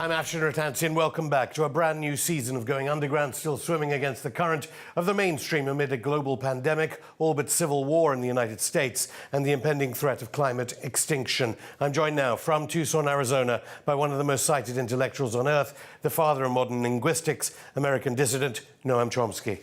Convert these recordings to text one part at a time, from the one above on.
I'm Afshin Ratansi, welcome back to a brand new season of Going Underground, still swimming against the current of the mainstream amid a global pandemic, all but civil war in the United States, and the impending threat of climate extinction. I'm joined now from Tucson, Arizona, by one of the most cited intellectuals on earth, the father of modern linguistics, American dissident, Noam Chomsky.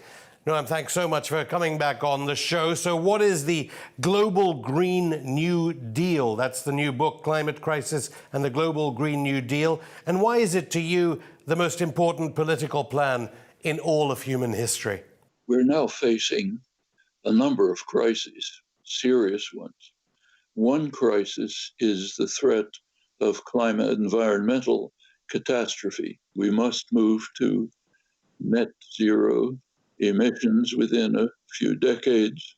Noam, thanks so much for coming back on the show. So what is the Global Green New Deal? That's the new book, Climate Crisis and the Global Green New Deal. And why is it to you the most important political plan in all of human history? We're now facing a number of crises, serious ones. One crisis is the threat of environmental catastrophe. We must move to net zero emissions within a few decades,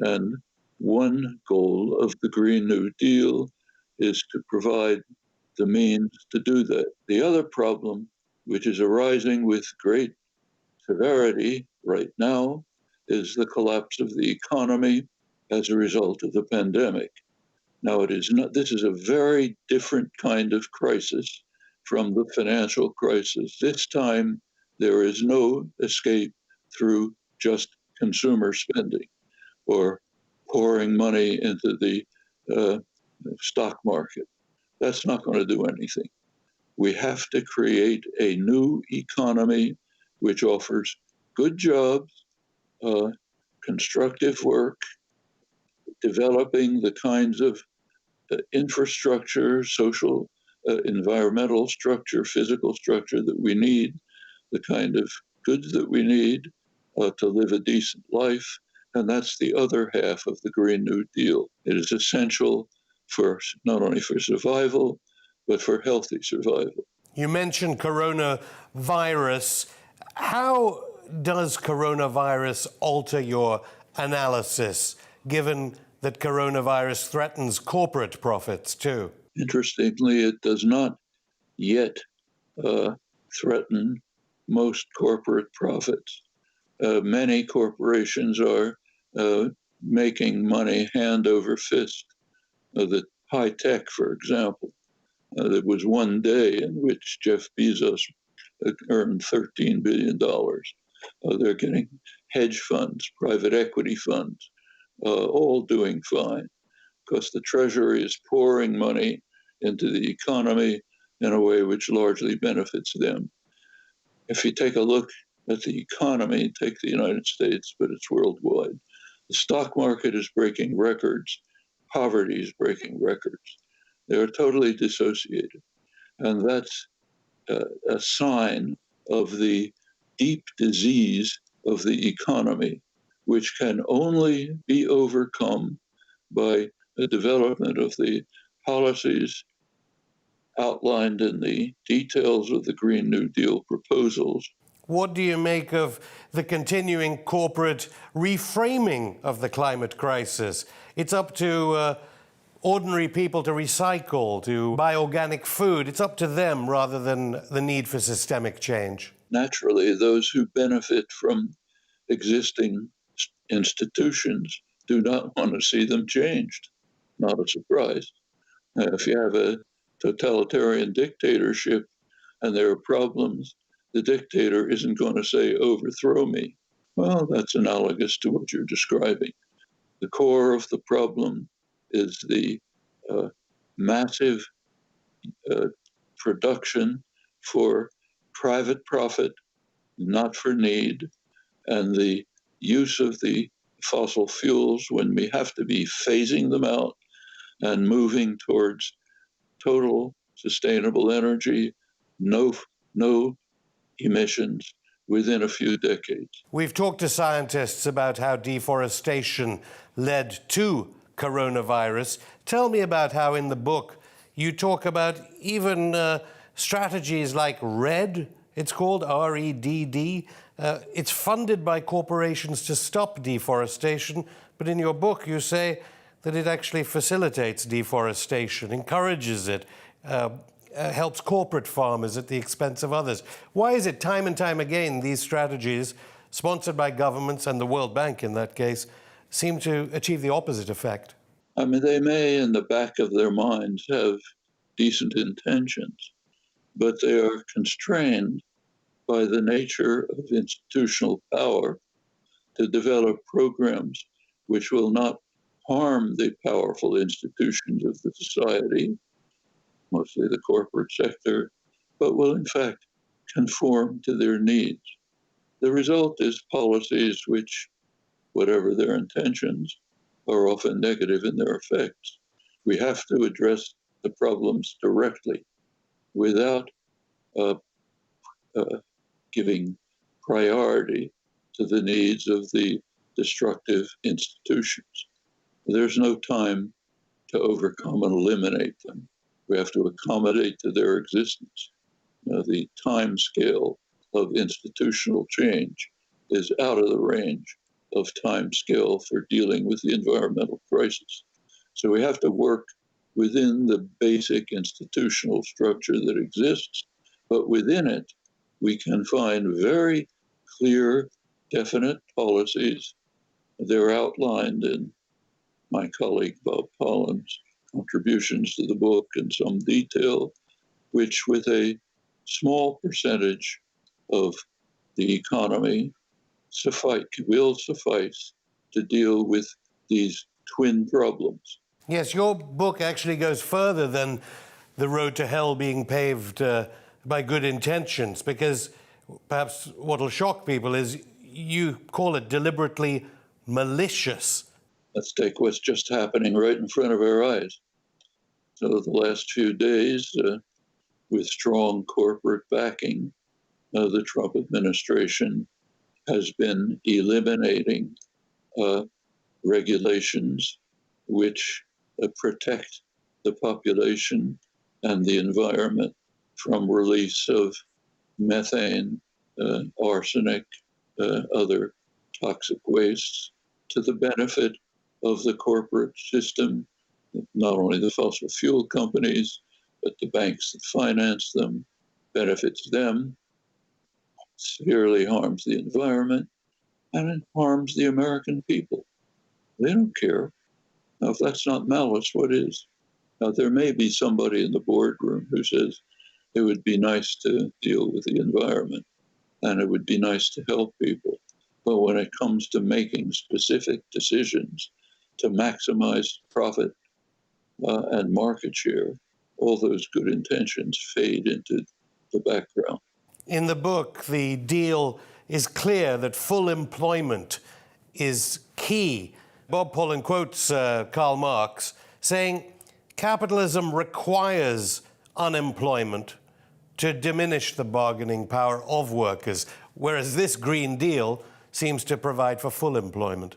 and one goal of the Green New Deal is to provide the means to do that. The other problem, which is arising with great severity right now, is the collapse of the economy as a result of the pandemic. Now, this is a very different kind of crisis from the financial crisis. This time, there is no escape through just consumer spending or pouring money into the stock market. That's not going to do anything. We have to create a new economy which offers good jobs, constructive work, developing the kinds of infrastructure, social, environmental structure, physical structure that we need, the kind of goods that we need to live a decent life. And that's the other half of the Green New Deal. It is essential for not only for survival, but for healthy survival. You mentioned coronavirus. How does coronavirus alter your analysis, given that coronavirus threatens corporate profits too? Interestingly, it does not yet threaten most corporate profits. Many corporations are making money hand over fist. The high tech, for example, there was one day in which Jeff Bezos earned $13 billion. They're getting hedge funds, private equity funds, all doing fine because the Treasury is pouring money into the economy in a way which largely benefits them. If you take a look at the economy, take the United States, but it's worldwide. The stock market is breaking records. Poverty is breaking records. They are totally dissociated. And that's a sign of the deep disease of the economy, which can only be overcome by the development of the policies outlined in the details of the Green New Deal proposals. What do you make of the continuing corporate reframing of the climate crisis? It's up to ordinary people to recycle, to buy organic food. It's up to them rather than the need for systemic change. Naturally, those who benefit from existing institutions do not want to see them changed. Not a surprise. If you have a totalitarian dictatorship and there are problems, the dictator isn't going to say, overthrow me. Well, that's analogous to what you're describing. The core of the problem is the massive production for private profit, not for need, and the use of the fossil fuels when we have to be phasing them out and moving towards total sustainable energy, no emissions within a few decades. We've talked to scientists about how deforestation led to coronavirus. Tell me about how in the book you talk about even strategies like REDD, it's called REDD. It's funded by corporations to stop deforestation, but in your book you say that it actually facilitates deforestation, encourages it, helps corporate farmers at the expense of others. Why is it time and time again these strategies, sponsored by governments and the World Bank in that case, seem to achieve the opposite effect? I mean, they may in the back of their minds have decent intentions, but they are constrained by the nature of institutional power to develop programs which will not harm the powerful institutions of the society, mostly the corporate sector, but will in fact conform to their needs. The result is policies which, whatever their intentions, are often negative in their effects. We have to address the problems directly without uh, giving priority to the needs of the destructive institutions. There's no time to overcome and eliminate them. We have to accommodate to their existence. The time scale of institutional change is out of the range of time scale for dealing with the environmental crisis. So we have to work within the basic institutional structure that exists, but within it, we can find very clear, definite policies. They're outlined in my colleague Bob Pollan's contributions to the book in some detail, which with a small percentage of the economy will suffice to deal with these twin problems. Yes, your book actually goes further than the road to hell being paved by good intentions, because perhaps what will shock people is you call it deliberately malicious. Let's take what's just happening right in front of our eyes. So the last few days, with strong corporate backing, the Trump administration has been eliminating regulations which protect the population and the environment from release of methane, arsenic, other toxic wastes, to the benefit of the corporate system, not only the fossil fuel companies, but the banks that finance them, benefits them, severely harms the environment, and it harms the American people. They don't care. Now, if that's not malice, what is? Now, there may be somebody in the boardroom who says it would be nice to deal with the environment and it would be nice to help people. But when it comes to making specific decisions to maximize profit and market share, all those good intentions fade into the background. In the book, the deal is clear that full employment is key. Bob Pollan quotes Karl Marx saying, "Capitalism requires unemployment to diminish the bargaining power of workers, whereas this Green Deal seems to provide for full employment."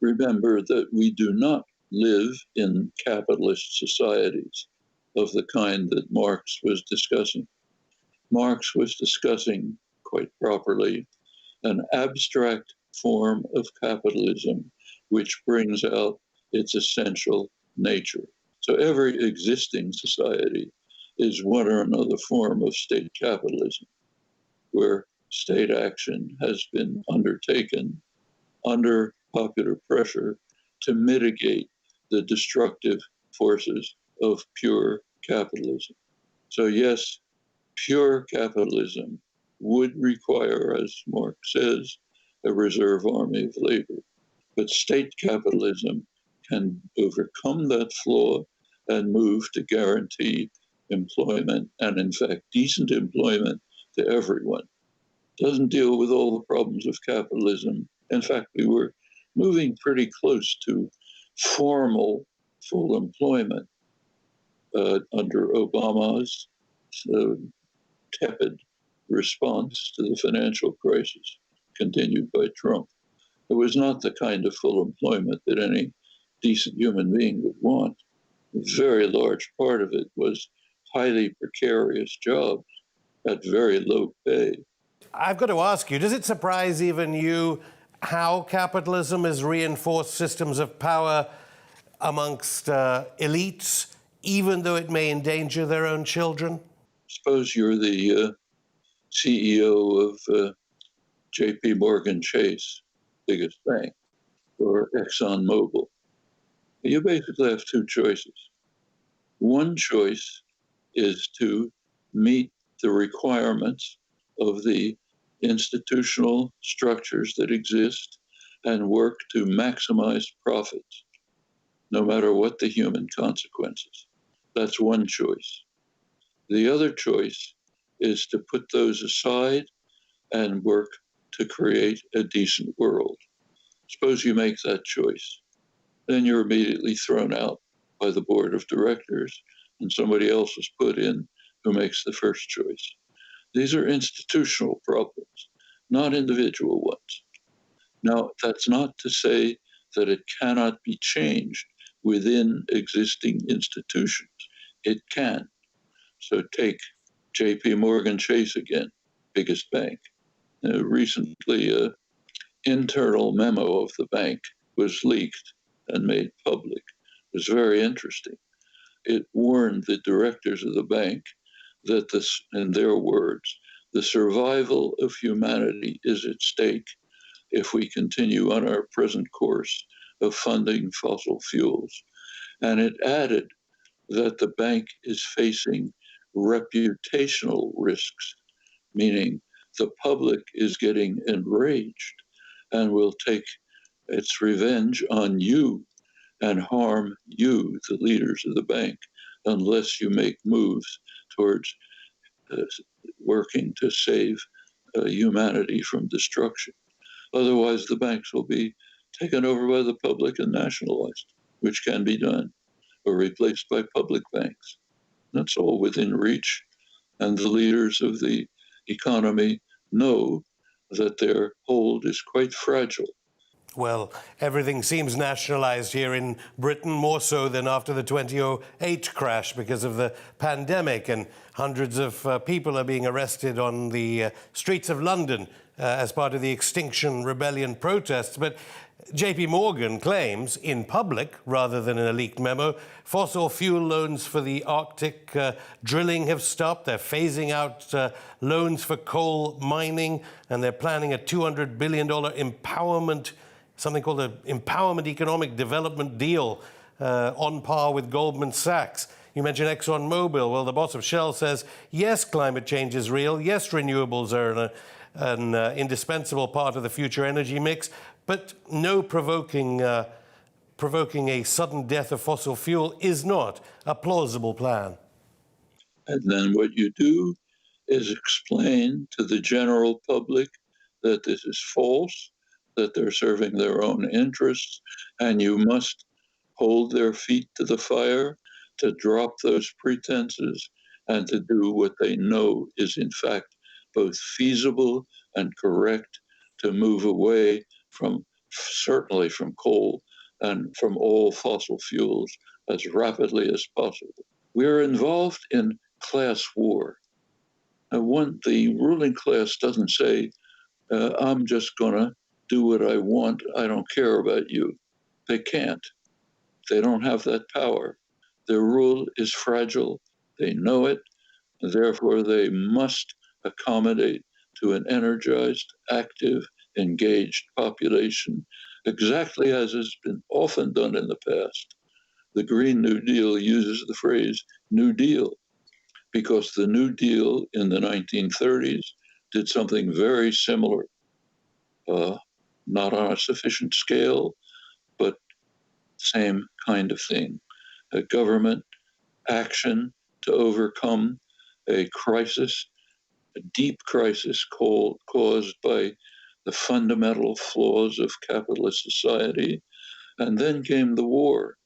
Remember that we do not live in capitalist societies of the kind that Marx was discussing. Marx was discussing, quite properly, an abstract form of capitalism which brings out its essential nature. So every existing society is one or another form of state capitalism, where state action has been undertaken under popular pressure to mitigate the destructive forces of pure capitalism. So yes, pure capitalism would require, as Marx says, a reserve army of labor. But state capitalism can overcome that flaw and move to guarantee employment, and in fact, decent employment to everyone. Doesn't deal with all the problems of capitalism. In fact, we were moving pretty close to formal full employment under Obama's tepid response to the financial crisis, continued by Trump. It was not the kind of full employment that any decent human being would want. A very large part of it was highly precarious jobs at very low pay. I've got to ask you, does it surprise even you how capitalism has reinforced systems of power amongst elites, even though it may endanger their own children? Suppose you're the CEO of JP Morgan Chase, biggest bank, or ExxonMobil. You basically have two choices. One choice is to meet the requirements of the institutional structures that exist and work to maximize profits, no matter what the human consequences. That's one choice. The other choice is to put those aside and work to create a decent world. Suppose you make that choice. Then you're immediately thrown out by the board of directors and somebody else is put in who makes the first choice. These are institutional problems, not individual ones. Now, that's not to say that it cannot be changed within existing institutions. It can. So take JP Morgan Chase again, biggest bank. Recently, an internal memo of the bank was leaked and made public. It was very interesting. It warned the directors of the bank that this, in their words, the survival of humanity is at stake if we continue on our present course of funding fossil fuels. And it added that the bank is facing reputational risks, meaning the public is getting enraged and will take its revenge on you and harm you, the leaders of the bank, unless you make moves towards working to save humanity from destruction. Otherwise, the banks will be taken over by the public and nationalized, which can be done, or replaced by public banks. That's all within reach. And the leaders of the economy know that their hold is quite fragile. Well, everything seems nationalized here in Britain, more so than after the 2008 crash because of the pandemic, and hundreds of people are being arrested on the streets of London as part of the Extinction Rebellion protests. But JP Morgan claims, in public rather than in a leaked memo, fossil fuel loans for the Arctic drilling have stopped. They're phasing out loans for coal mining, and they're planning a $200 billion empowerment, something called an Empowerment Economic Development Deal, on par with Goldman Sachs. You mentioned ExxonMobil. Well, the boss of Shell says, yes, climate change is real. Yes, renewables are an indispensable part of the future energy mix, but no provoking a sudden death of fossil fuel is not a plausible plan. And then what you do is explain to the general public that this is false, that they're serving their own interests, and you must hold their feet to the fire to drop those pretenses and to do what they know is in fact both feasible and correct, to move away from, certainly from coal and from all fossil fuels as rapidly as possible. We're involved in class war. The ruling class doesn't say, I'm just going to do what I want, I don't care about you. They can't. They don't have that power. Their rule is fragile. They know it. Therefore, they must accommodate to an energized, active, engaged population, exactly as has been often done in the past. The Green New Deal uses the phrase New Deal because the New Deal in the 1930s did something very similar, not on a sufficient scale, but same kind of thing. A government action to overcome a crisis, a deep crisis caused by the fundamental flaws of capitalist society. And then came the war,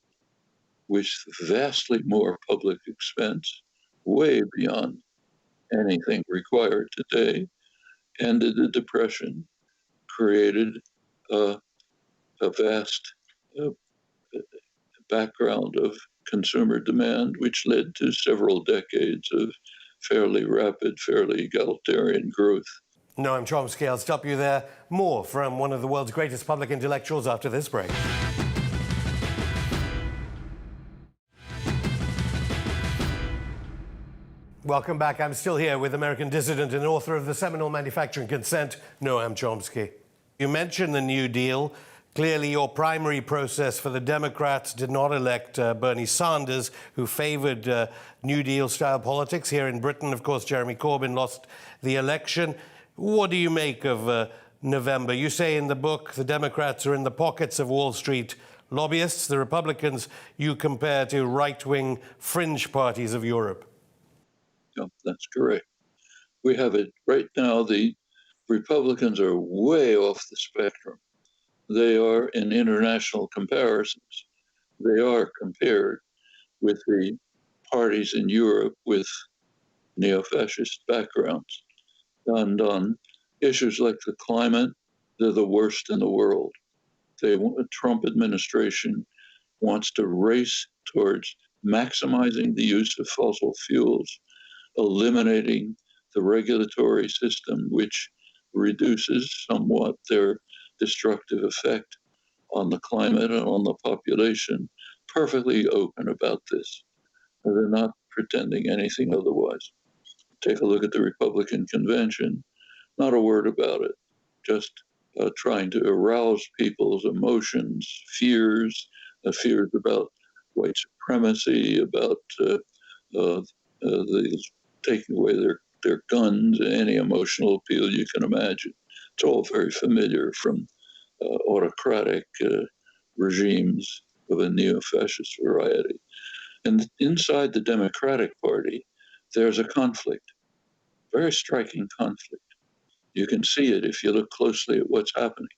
with vastly more public expense, way beyond anything required today, ended the Depression, created a vast background of consumer demand, which led to several decades of fairly rapid, fairly egalitarian growth. Noam Chomsky, I'll stop you there. More from one of the world's greatest public intellectuals after this break. Welcome back. I'm still here with American dissident and author of the seminal Manufacturing Consent, Noam Chomsky. You mentioned the New Deal, Clearly, your primary process for the Democrats did not elect Bernie Sanders, who favored New Deal-style politics. Here in Britain, of course, Jeremy Corbyn lost the election. What do you make of November? You say in the book the Democrats are in the pockets of Wall Street lobbyists. The Republicans you compare to right-wing fringe parties of Europe. Yeah, that's correct. We have it right now. The Republicans are way off the spectrum. They are, in international comparisons, they are compared with the parties in Europe with neo-fascist backgrounds. And on issues like the climate, they're the worst in the world. The Trump administration wants to race towards maximizing the use of fossil fuels, eliminating the regulatory system, which reduces somewhat their destructive effect on the climate and on the population, perfectly open about this. They're not pretending anything otherwise. Take a look at the Republican convention, not a word about it, just trying to arouse people's emotions, fears about white supremacy, about the taking away their guns, any emotional appeal you can imagine. It's all very familiar from autocratic regimes of a neo-fascist variety. And inside the Democratic Party, there's a conflict, very striking conflict. You can see it if you look closely at what's happening.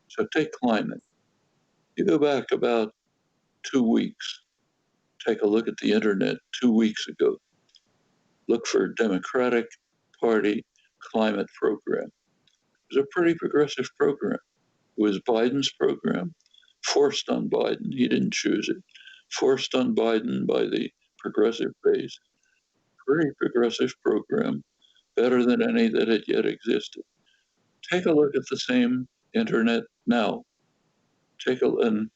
So take climate. You go back about 2 weeks, take a look at the internet 2 weeks ago. Look for Democratic Party climate program. It was a pretty progressive program. It was Biden's program, forced on Biden. He didn't choose it. Forced on Biden by the progressive base. Pretty progressive program, better than any that had yet existed. Take a look at the same internet now. Take and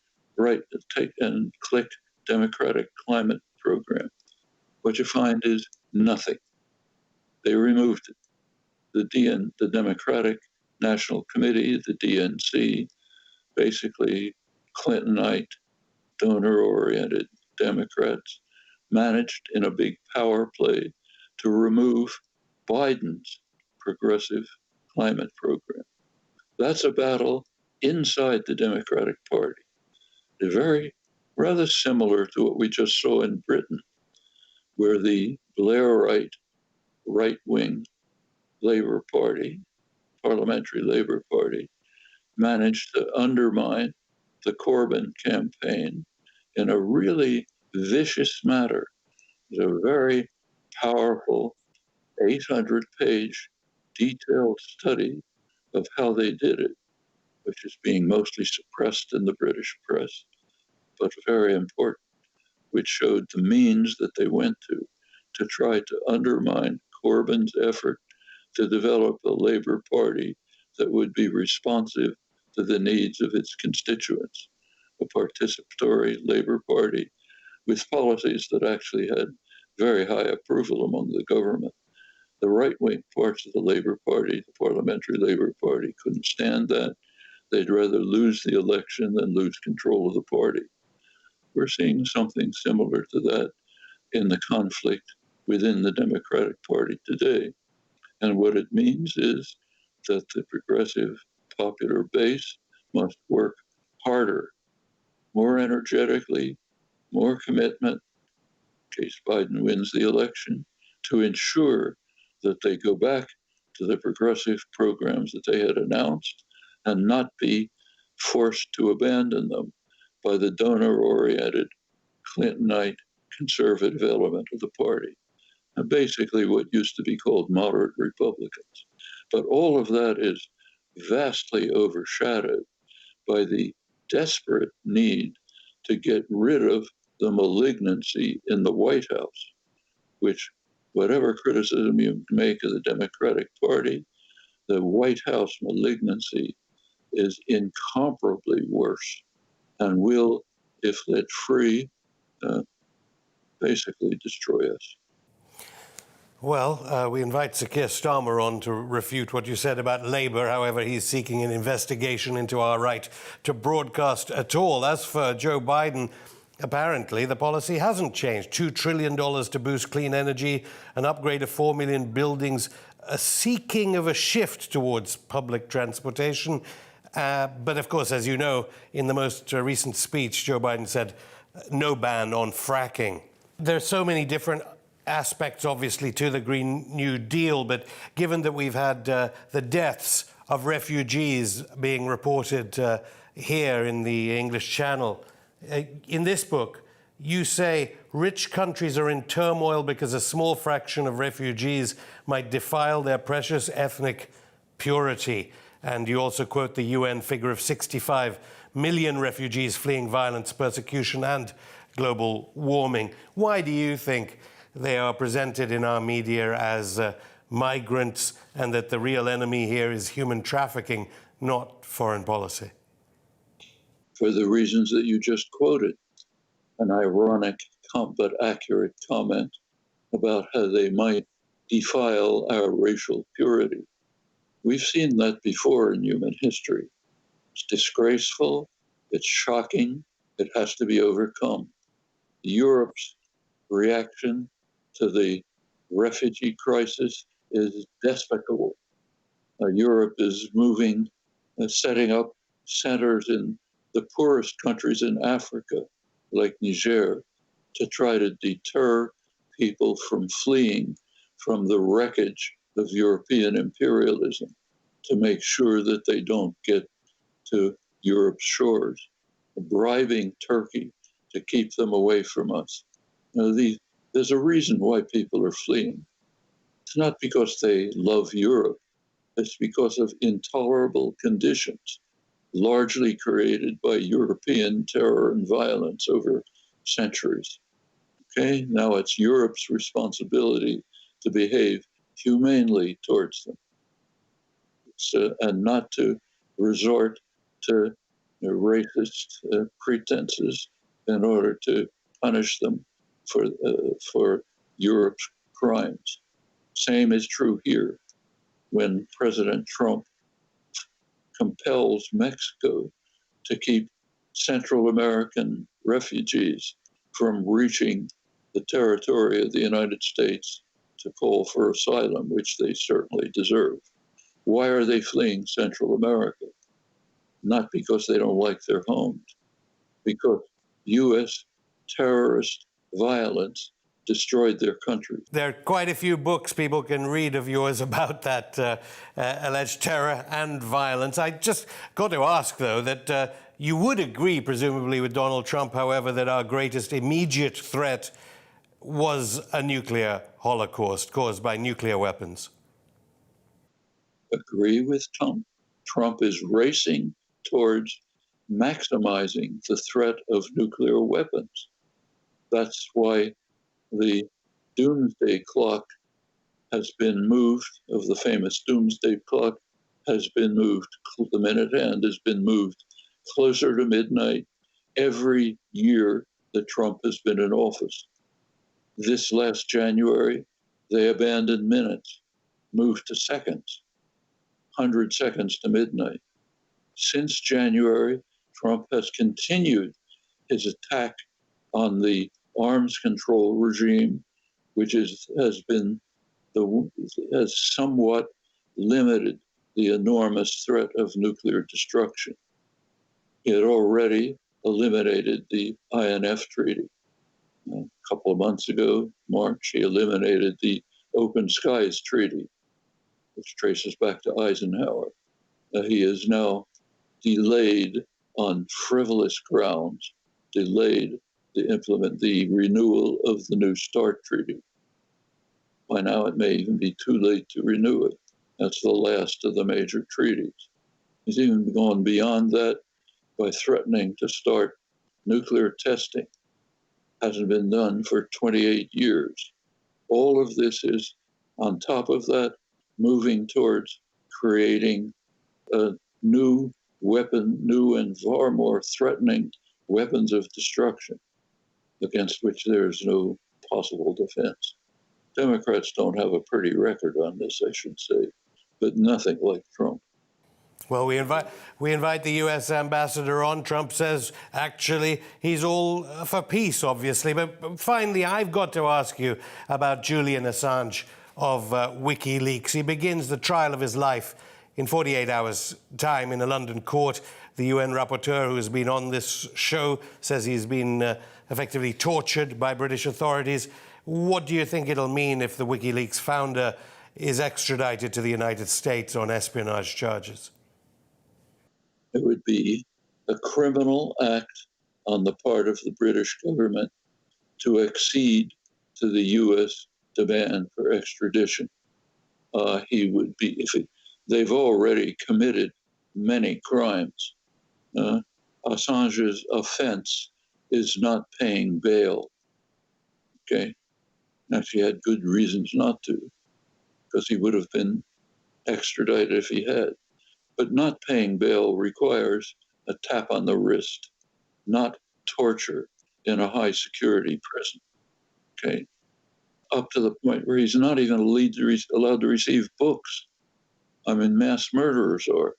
click Democratic climate program. What you find is nothing. They removed it. The Democratic National Committee, the DNC, basically Clintonite, donor-oriented Democrats, managed in a big power play to remove Biden's progressive climate program. That's a battle inside the Democratic Party. It's very rather similar to what we just saw in Britain, where the Blairite right-wing Labour Party, Parliamentary Labour Party, managed to undermine the Corbyn campaign in a really vicious manner. It's a very powerful 800-page detailed study of how they did it, which is being mostly suppressed in the British press, but very important, which showed the means that they went to try to undermine Corbyn's effort to develop a Labour Party that would be responsive to the needs of its constituents, a participatory Labour Party with policies that actually had very high approval among the government. The right-wing parts of the Labour Party, the Parliamentary Labour Party, couldn't stand that. They'd rather lose the election than lose control of the party. We're seeing something similar to that in the conflict within the Democratic Party today. And what it means is that the progressive popular base must work harder, more energetically, more commitment, in case Biden wins the election, to ensure that they go back to the progressive programs that they had announced and not be forced to abandon them by the donor-oriented Clintonite conservative element of the party. And basically what used to be called moderate Republicans. But all of that is vastly overshadowed by the desperate need to get rid of the malignancy in the White House, which, whatever criticism you make of the Democratic Party, the White House malignancy is incomparably worse and will, if let free, basically destroy us. Well, we invite Sir Keir Starmer on to refute what you said about Labour. However, he's seeking an investigation into our right to broadcast at all. As for Joe Biden, apparently the policy hasn't changed. $2 trillion to boost clean energy, an upgrade of 4 million buildings, a seeking of a shift towards public transportation. But of course, as you know, in the most recent speech, Joe Biden said no ban on fracking. There are so many different aspects, obviously, to the Green New Deal, but given that we've had the deaths of refugees being reported here in the English Channel, in this book, you say rich countries are in turmoil because a small fraction of refugees might defile their precious ethnic purity. And you also quote the UN figure of 65 million refugees fleeing violence, persecution, and global warming. Why do you think they are presented in our media as migrants, and that the real enemy here is human trafficking, not foreign policy? For the reasons that you just quoted, an ironic but accurate comment about how they might defile our racial purity. We've seen that before in human history. It's disgraceful, it's shocking, it has to be overcome. Europe's reaction to the refugee crisis is despicable. Europe is moving, setting up centers in the poorest countries in Africa, like Niger, to try to deter people from fleeing from the wreckage of European imperialism, to make sure that they don't get to Europe's shores, bribing Turkey to keep them away from us. There's a reason why people are fleeing. It's not because they love Europe. It's because of intolerable conditions, largely created by European terror and violence over centuries. Okay, now it's Europe's responsibility to behave humanely towards them, and not to resort to racist pretenses in order to punish them for Europe's crimes. Same is true here. When President Trump compels Mexico to keep Central American refugees from reaching the territory of the United States to call for asylum, which they certainly deserve. Why are they fleeing Central America? Not because they don't like their homes, because U.S. terrorist violence destroyed their country. There are quite a few books people can read of yours about that alleged terror and violence. I just got to ask, though, that you would agree, presumably, with Donald Trump, however, that our greatest immediate threat was a nuclear holocaust caused by nuclear weapons. Agree with Trump. Trump is racing towards maximizing the threat of nuclear weapons. That's why the doomsday clock has been moved, of the famous doomsday clock, has been moved, the minute hand has been moved closer to midnight every year that Trump has been in office. This last January, they abandoned minutes, moved to seconds, 100 seconds to midnight. Since January, Trump has continued his attack on the arms control regime, which has somewhat limited the enormous threat of nuclear destruction. He had already eliminated the INF Treaty. A couple of months ago, March, he eliminated the Open Skies Treaty, which traces back to Eisenhower. He is now delayed on frivolous grounds, delayed the renewal of the New START Treaty. By now, it may even be too late to renew it. That's the last of the major treaties. He's even gone beyond that by threatening to start nuclear testing. Hasn't been done for 28 years. All of this is, on top of that, moving towards creating a new weapon, new and far more threatening weapons of destruction, against which there is no possible defense. Democrats don't have a pretty record on this, I should say, but nothing like Trump. Well, we invite the U.S. ambassador on. Trump says, actually, he's all for peace, obviously. But finally, I've got to ask you about Julian Assange of WikiLeaks. He begins the trial of his life in 48 hours' time in a London court. The UN rapporteur who has been on this show says he's been effectively tortured by British authorities. What do you think it'll mean if the WikiLeaks founder is extradited to the United States on espionage charges? It would be a criminal act on the part of the British government to accede to the U.S. demand for extradition. He would be, they've already committed many crimes. Assange's offense is not paying bail. Okay, actually had good reasons not to, because he would have been extradited if he had. But not paying bail requires a tap on the wrist, not torture in a high security prison. Okay, up to the point where he's not even allowed to receive books. I mean, mass murderers are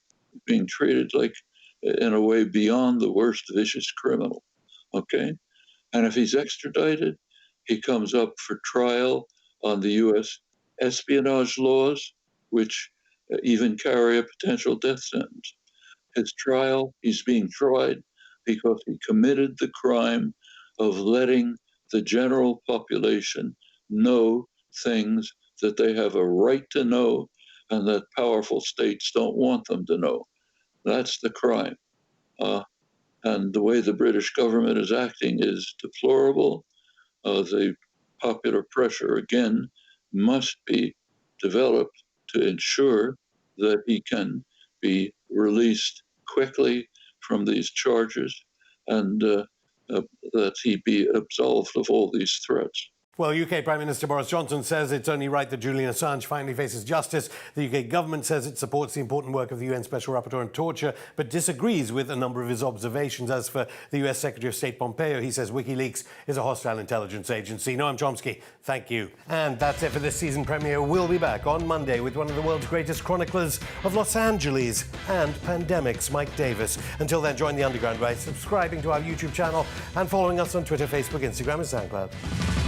being treated like in a way beyond the worst vicious criminal. Okay, and if he's extradited, he comes up for trial on the U.S. espionage laws, which even carry a potential death sentence. His trial, he's being tried because he committed the crime of letting the general population know things that they have a right to know and that powerful states don't want them to know. That's the crime. And the way the British government is acting is deplorable. The popular pressure, again, must be developed to ensure that he can be released quickly from these charges and that he be absolved of all these threats. Well, UK Prime Minister Boris Johnson says it's only right that Julian Assange finally faces justice. The UK government says it supports the important work of the UN Special Rapporteur on Torture, but disagrees with a number of his observations. As for the US Secretary of State Pompeo, he says WikiLeaks is a hostile intelligence agency. Noam Chomsky, thank you. And that's it for this season premiere. We'll be back on Monday with one of the world's greatest chroniclers of Los Angeles and pandemics, Mike Davis. Until then, join the Underground by subscribing to our YouTube channel and following us on Twitter, Facebook, Instagram and SoundCloud.